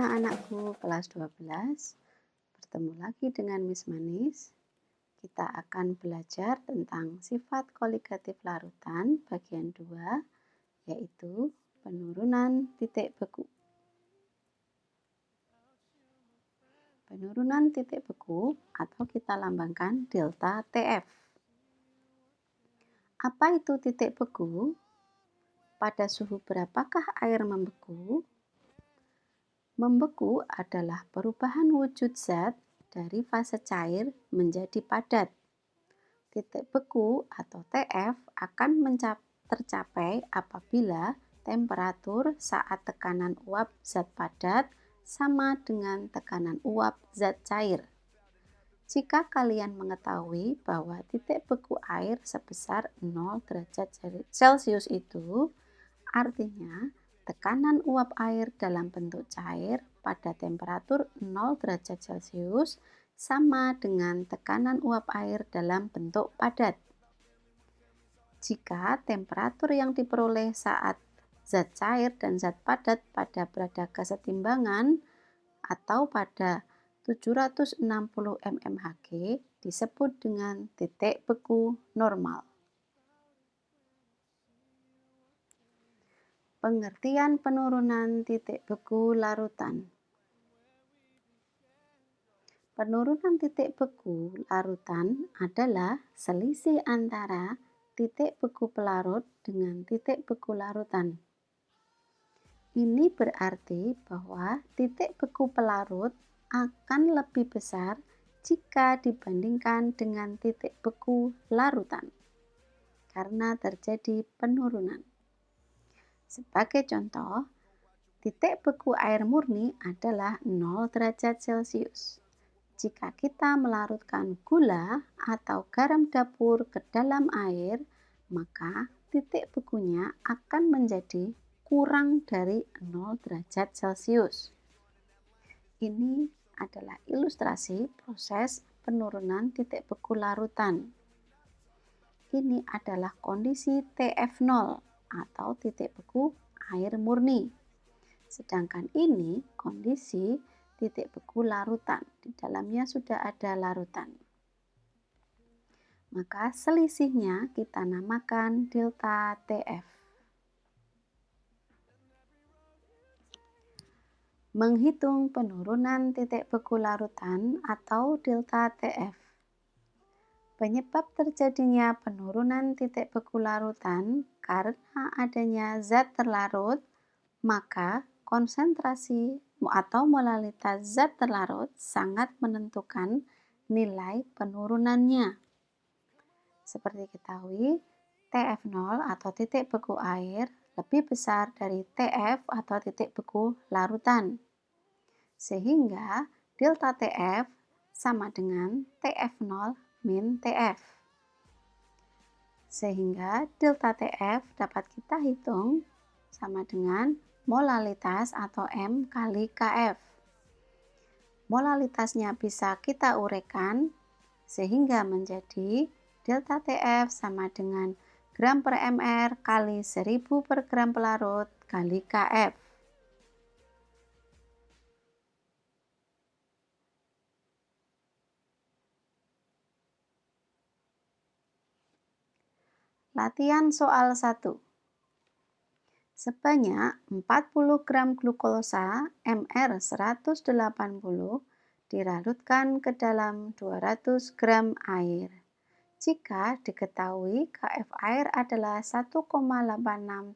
Anak-anakku kelas 12, bertemu lagi dengan Miss Manis. Kita akan belajar tentang sifat koligatif larutan bagian 2, yaitu penurunan titik beku. Penurunan titik beku atau kita lambangkan delta TF. Apa itu titik beku? Pada suhu berapakah air membeku? Membeku adalah perubahan wujud zat dari fase cair menjadi padat. Titik beku atau TF akan tercapai apabila temperatur saat tekanan uap zat padat sama dengan tekanan uap zat cair. Jika kalian mengetahui bahwa titik beku air sebesar 0 derajat Celcius itu, artinya tekanan uap air dalam bentuk cair pada temperatur 0 derajat Celcius sama dengan tekanan uap air dalam bentuk padat. Jika temperatur yang diperoleh saat zat cair dan zat padat berada kesetimbangan atau pada 760 mmHg disebut dengan titik beku normal. Pengertian penurunan titik beku larutan. Penurunan titik beku larutan adalah selisih antara titik beku pelarut dengan titik beku larutan. Ini berarti bahwa titik beku pelarut akan lebih besar jika dibandingkan dengan titik beku larutan, karena terjadi penurunan. Sebagai contoh, titik beku air murni adalah 0 derajat Celcius. Jika kita melarutkan gula atau garam dapur ke dalam air, maka titik bekunya akan menjadi kurang dari 0 derajat Celcius. Ini adalah ilustrasi proses penurunan titik beku larutan. Ini adalah kondisi TF0 atau titik beku air murni. Sedangkan ini kondisi titik beku larutan. Di dalamnya sudah ada larutan. Maka selisihnya kita namakan delta TF. Menghitung penurunan titik beku larutan atau delta TF. Penyebab terjadinya penurunan titik beku larutan karena adanya zat terlarut, maka konsentrasi atau molalitas zat terlarut sangat menentukan nilai penurunannya. Seperti diketahui, TF0 atau titik beku air lebih besar dari TF atau titik beku larutan. Sehingga delta TF sama dengan TF0 min TF. Sehingga delta TF dapat kita hitung sama dengan molalitas atau M kali KF. Molalitasnya bisa kita uraikan sehingga menjadi delta TF sama dengan gram per mr kali 1000 per gram pelarut kali KF. Latihan soal 1. Sebanyak 40 gram glukosa Mr180 diralutkan ke dalam 200 gram air. Jika diketahui KF air adalah 1,86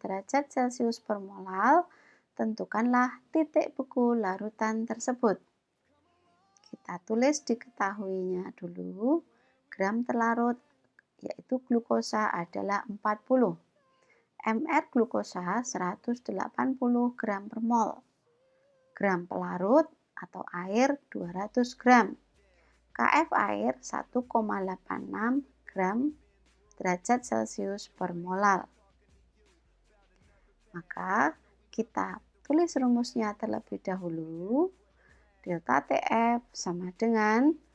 derajat Celcius per molal, tentukanlah titik beku larutan tersebut. Kita tulis diketahuinya dulu. Gram terlarut yaitu glukosa adalah 40. Mr glukosa 180 gram per mol. Gram pelarut atau air 200 gram. KF air 1,86 gram derajat Celcius per molal. Maka kita tulis rumusnya terlebih dahulu. Delta TF sama dengan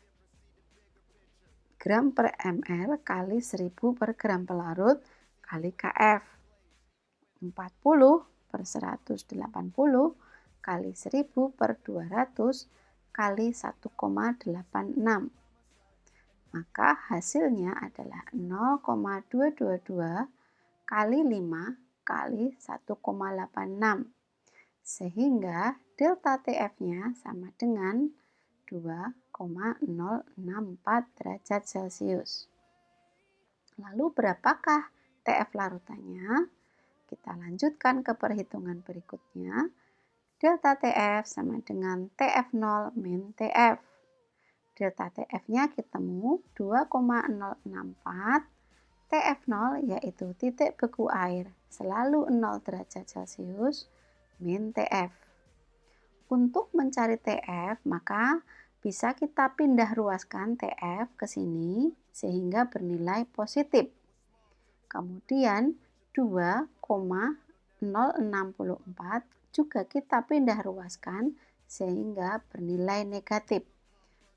gram per ml kali 1000 per gram pelarut kali KF. 40 per 180 kali 1000 per 200 kali 1,86. Maka hasilnya adalah 0,222 kali 5 kali 1,86. Sehingga delta TF-nya sama dengan 2,064 derajat Celcius. Lalu berapakah TF larutannya? Kita lanjutkan ke perhitungan berikutnya. Delta TF sama dengan TF0 min TF. Delta TF-nya ketemu 2,064. TF0 yaitu titik beku air selalu 0 derajat Celcius min TF. Untuk mencari TF, maka bisa kita pindah ruaskan TF ke sini sehingga bernilai positif. Kemudian 2,064 juga kita pindah ruaskan sehingga bernilai negatif.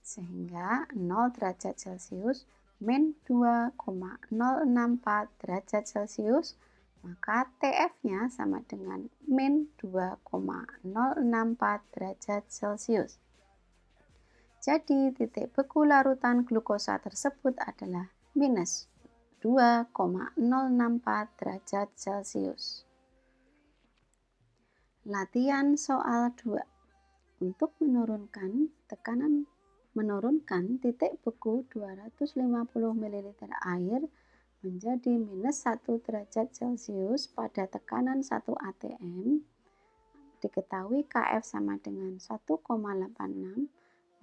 Sehingga 0 derajat Celcius min 2,064 derajat Celcius, maka TF-nya sama dengan min 2,064 derajat Celcius. Jadi titik beku larutan glukosa tersebut adalah minus 2,064 derajat Celcius. Latihan soal 2. Untuk menurunkan titik beku 250 ml air menjadi minus 1 derajat Celcius pada tekanan 1 atm, diketahui Kf sama dengan 1,86,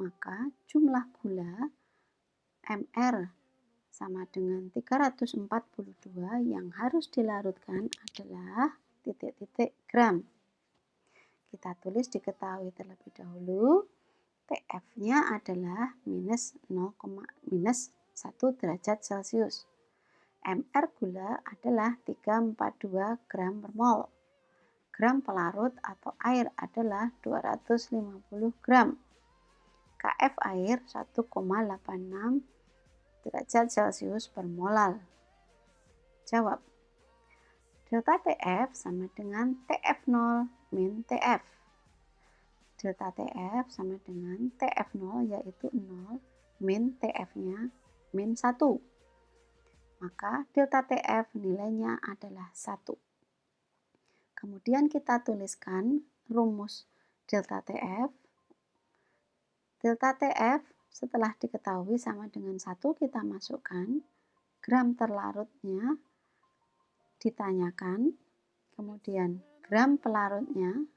maka jumlah gula Mr sama dengan 342 yang harus dilarutkan adalah titik-titik gram. Kita tulis diketahui terlebih dahulu. TF-nya adalah minus 1 derajat Celcius. Mr gula adalah 342 gram per mol. Gram pelarut atau air adalah 250 gram. Kf air 1,86 derajat Celcius per molal. Jawab. Delta TF sama dengan TF0 min TF. Delta TF sama dengan TF0 yaitu 0 min TF-nya min 1. Maka delta TF nilainya adalah 1. Kemudian kita tuliskan rumus delta TF. Delta TF setelah diketahui sama dengan 1, kita masukkan gram terlarutnya ditanyakan, kemudian gram pelarutnya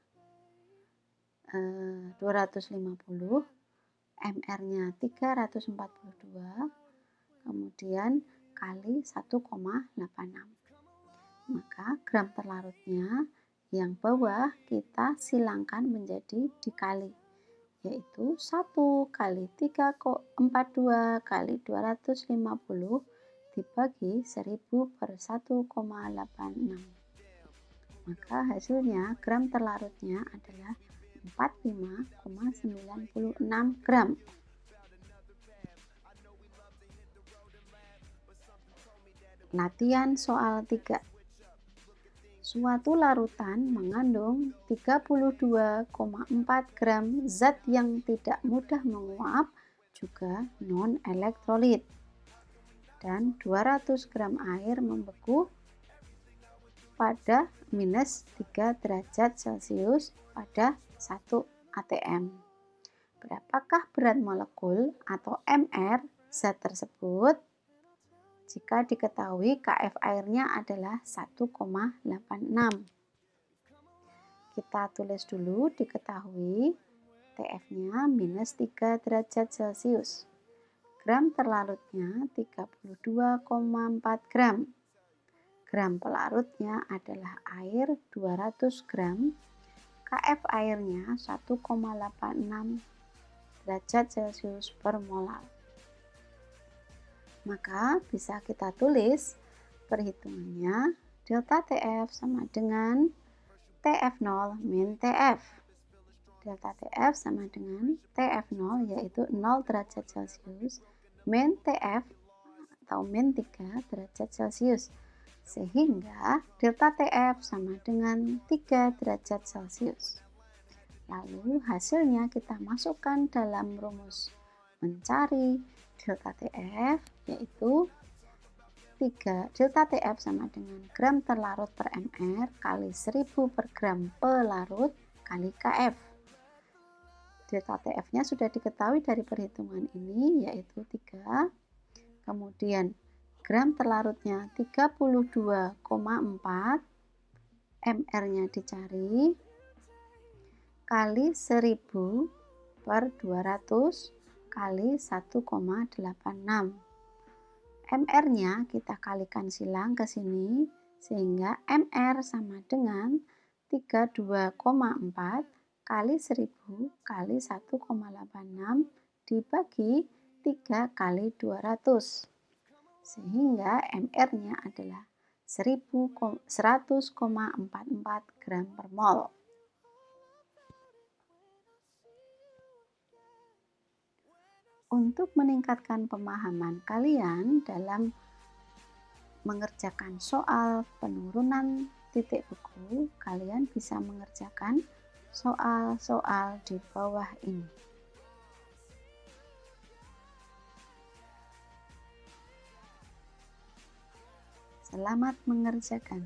250, Mr-nya 342, kemudian kali 1,86. Maka gram terlarutnya yang bawah kita silangkan menjadi dikali, yaitu 1 kali 3,42 kali 250 dibagi 1000 per 1,86. Maka hasilnya gram terlarutnya adalah 45,96 gram. Latihan soal 3. Suatu larutan mengandung 32,4 gram zat yang tidak mudah menguap, juga non-elektrolit, dan 200 gram air membeku pada minus 3 derajat Celcius pada 1 atm. Berapakah berat molekul atau Mr zat tersebut? Jika diketahui Kf airnya adalah 1,86. Kita tulis dulu diketahui TF-nya minus 3 derajat Celcius. Gram terlarutnya 32,4 gram. Gram pelarutnya adalah air 200 gram. Kf airnya 1,86 derajat Celcius per molar. Maka bisa kita tulis perhitungannya delta TF sama dengan TF0 min TF. Delta TF sama dengan TF0 yaitu 0 derajat Celcius min TF atau min 3 derajat Celcius. Sehingga delta TF sama dengan 3 derajat Celcius. Lalu hasilnya kita masukkan dalam rumus mencari delta TF, yaitu delta TF sama dengan gram terlarut per mr kali 1000 per gram pelarut kali KF. Delta TF-nya sudah diketahui dari perhitungan ini, yaitu 3. Kemudian gram terlarutnya 32,4, mr-nya dicari, kali 1000 per 200 kali 1,86. mr-nya kita kalikan silang ke sini, sehingga mr sama dengan 32,4 kali 1000 kali 1,86 dibagi 3 kali 200. Sehingga mr-nya adalah 100,44 gram per mol. Untuk meningkatkan pemahaman kalian dalam mengerjakan soal penurunan titik beku, kalian bisa mengerjakan soal-soal di bawah ini. Selamat mengerjakan.